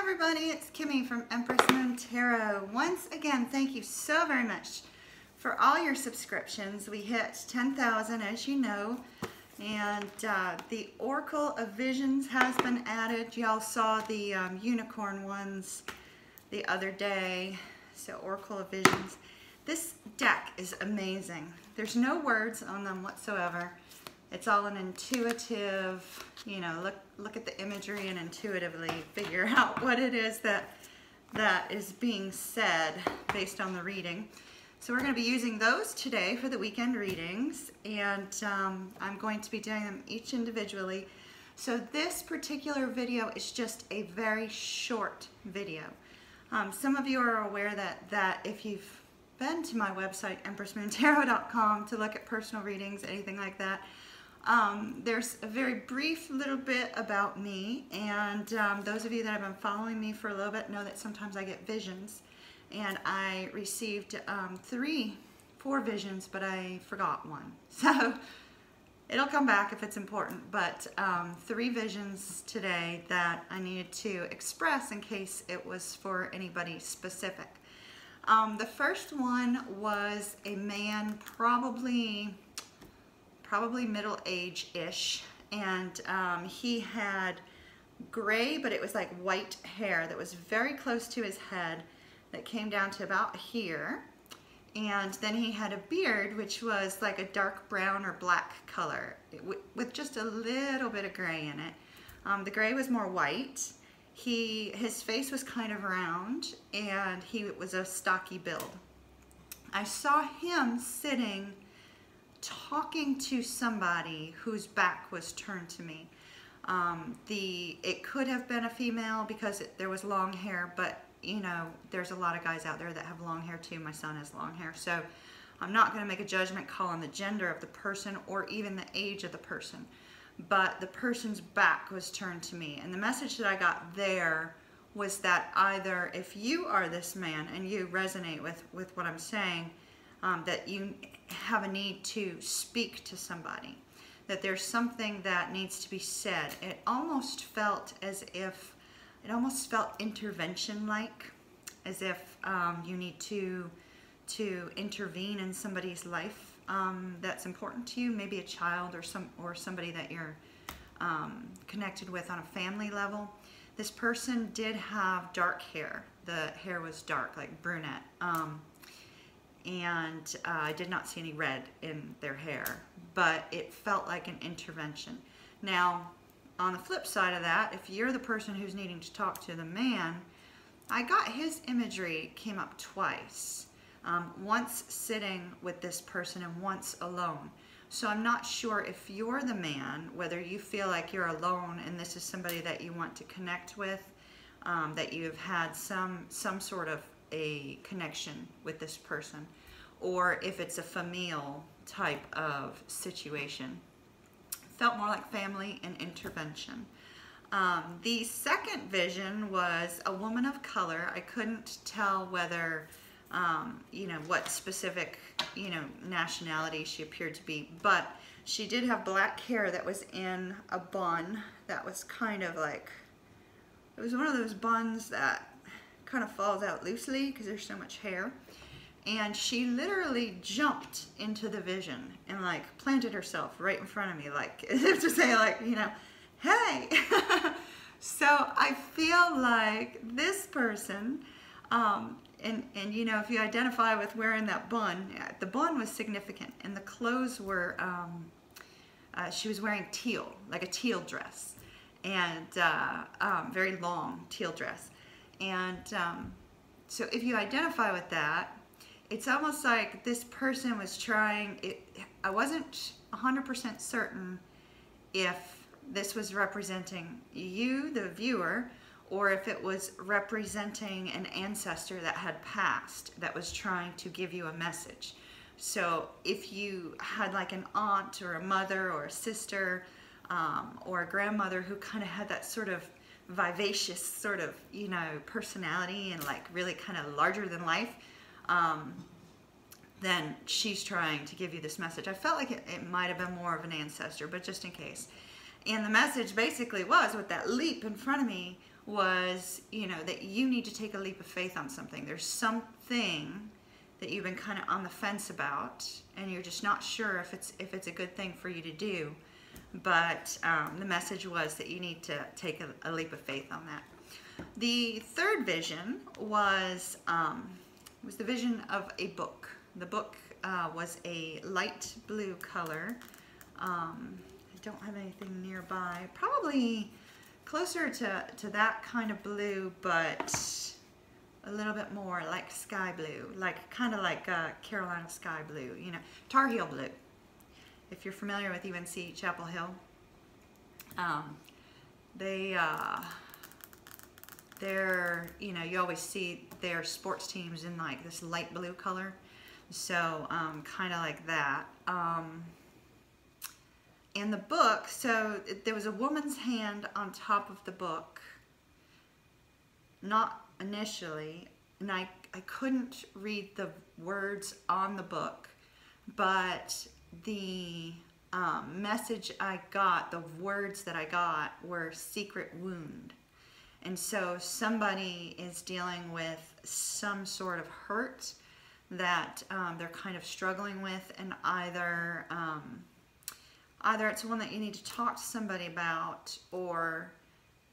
everybody, it's Kimmy from Empress Moon Tarot. Once again, thank you so very much for all your subscriptions. We hit 10,000 as you know, and the Oracle of Visions has been added. Y'all saw the unicorn ones the other day, so Oracle of Visions. This deck is amazing. There's no words on them whatsoever. It's all an intuitive, you know, look at the imagery and intuitively figure out what it is that is being said based on the reading. So we're going to be using those today for the weekend readings, and I'm going to be doing them each individually. So this particular video is just a very short video. Some of you are aware that if you've been to my website, empressmoontarot.com, to look at personal readings, anything like that, there's a very brief little bit about me, and those of you that have been following me for a little bit know that sometimes I get visions, and I received 4 visions, but I forgot one. So it'll come back if it's important, but 3 visions today that I needed to express in case it was for anybody specific. The first one was a man, probably middle age-ish, and he had gray, but it was like white hair that was very close to his head that came down to about here, and then he had a beard which was like a dark brown or black color with just a little bit of gray in it. The gray was more white. His face was kind of round, and he was a stocky build. I saw him sitting talking to somebody whose back was turned to me. It could have been a female because there was long hair, but you know, there's a lot of guys out there that have long hair too. My son has long hair, so I'm not going to make a judgment call on the gender of the person or even the age of the person, but the person's back was turned to me, and the message that I got there was that either if you are this man and you resonate with what I'm saying, that you have a need to speak to somebody, that there's something that needs to be said. It almost felt as if, it almost felt intervention-like, as if you need to intervene in somebody's life that's important to you, maybe a child or somebody that you're connected with on a family level. This person did have dark hair. The hair was dark, like brunette. And I did not see any red in their hair, but it felt like an intervention. Now, on the flip side of that, if you're the person who's needing to talk to the man, I got his imagery came up twice, once sitting with this person and once alone. So I'm not sure if you're the man, whether you feel like you're alone and this is somebody that you want to connect with, that you've had some sort of a connection with this person, or if it's a familial type of situation. Felt more like family and intervention. The second vision was a woman of color. I couldn't tell whether, you know, what specific, you know, nationality she appeared to be, but she did have black hair that was in a bun that was kind of like, it was one of those buns that kind of falls out loosely because there's so much hair, and she literally jumped into the vision and like planted herself right in front of me, like as if to say, like, you know, hey. So I feel like this person, and you know, if you identify with wearing that bun, the bun was significant, and the clothes were, she was wearing teal, like a teal dress, and very long teal dress. And so if you identify with that, it's almost like this person was trying, I wasn't 100% certain if this was representing you, the viewer, or if it was representing an ancestor that had passed that was trying to give you a message. So if you had like an aunt or a mother or a sister or a grandmother who kind of had that sort of vivacious sort of, you know, personality and like really kind of larger than life, then she's trying to give you this message. I felt like it might have been more of an ancestor, but just in case. And the message basically was, with that leap in front of me, was, you know, that you need to take a leap of faith on something. There's something that you've been kind of on the fence about, and you're just not sure if it's a good thing for you to do. But the message was that you need to take a leap of faith on that. The third vision was the vision of a book. The book was a light blue color. I don't have anything nearby. Probably closer to that kind of blue, but a little bit more like sky blue, like kind of like Carolina sky blue, you know, Tar Heel blue. If you're familiar with UNC Chapel Hill, they're, you know, you always see their sports teams in like this light blue color. So kind of like that. In the book, so there was a woman's hand on top of the book, not initially, and I couldn't read the words on the book, but the message I got, the words that I got were secret wound. And so somebody is dealing with some sort of hurt that they're kind of struggling with, and either it's one that you need to talk to somebody about, or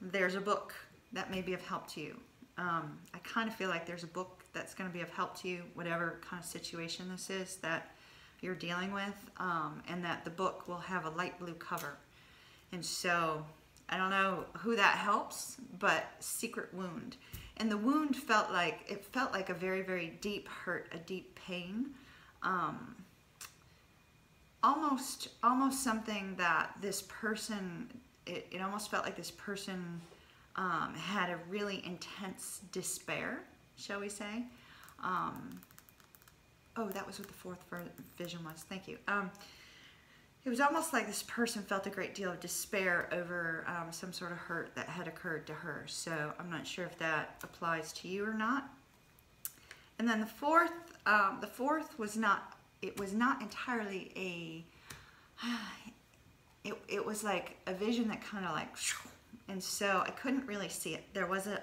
there's a book that may be of help to you. I kind of feel like there's a book that's going to be of help to you, whatever kind of situation this is that you're dealing with, and that the book will have a light blue cover. And so I don't know who that helps, but secret wound. And the wound felt like a very, very deep hurt, a deep pain. Almost something that this person, it almost felt like this person had a really intense despair, shall we say. Oh, that was what the fourth vision was. Thank you. It was almost like this person felt a great deal of despair over some sort of hurt that had occurred to her. So I'm not sure if that applies to you or not. And then the fourth was not. It was not entirely a. It was like a vision that kind of like, and so I couldn't really see it. There was a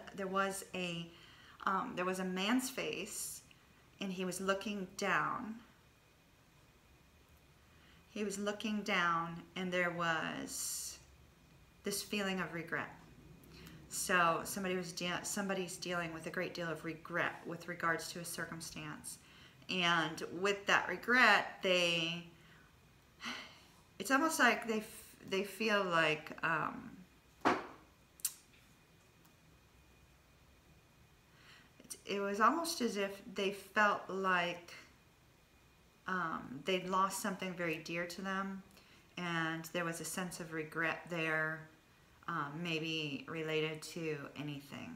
man's face, and he was looking down. He was looking down, and there was this feeling of regret. So somebody's dealing with a great deal of regret with regards to a circumstance. And with that regret, it's almost like they feel like it was almost as if they felt like they'd lost something very dear to them, and there was a sense of regret there, maybe related to anything.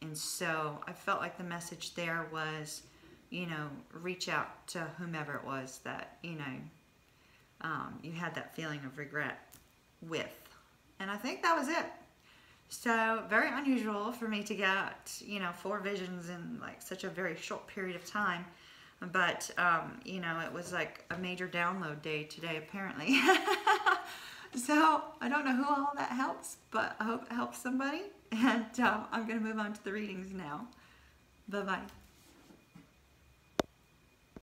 And so I felt like the message there was, you know, reach out to whomever it was that, you know, you had that feeling of regret with. And I think that was it. So very unusual for me to get, you know, 4 visions in like such a very short period of time. But, you know, it was like a major download day today, apparently. So I don't know who all that helps, but I hope it helps somebody. And I'm going to move on to the readings now. Bye-bye.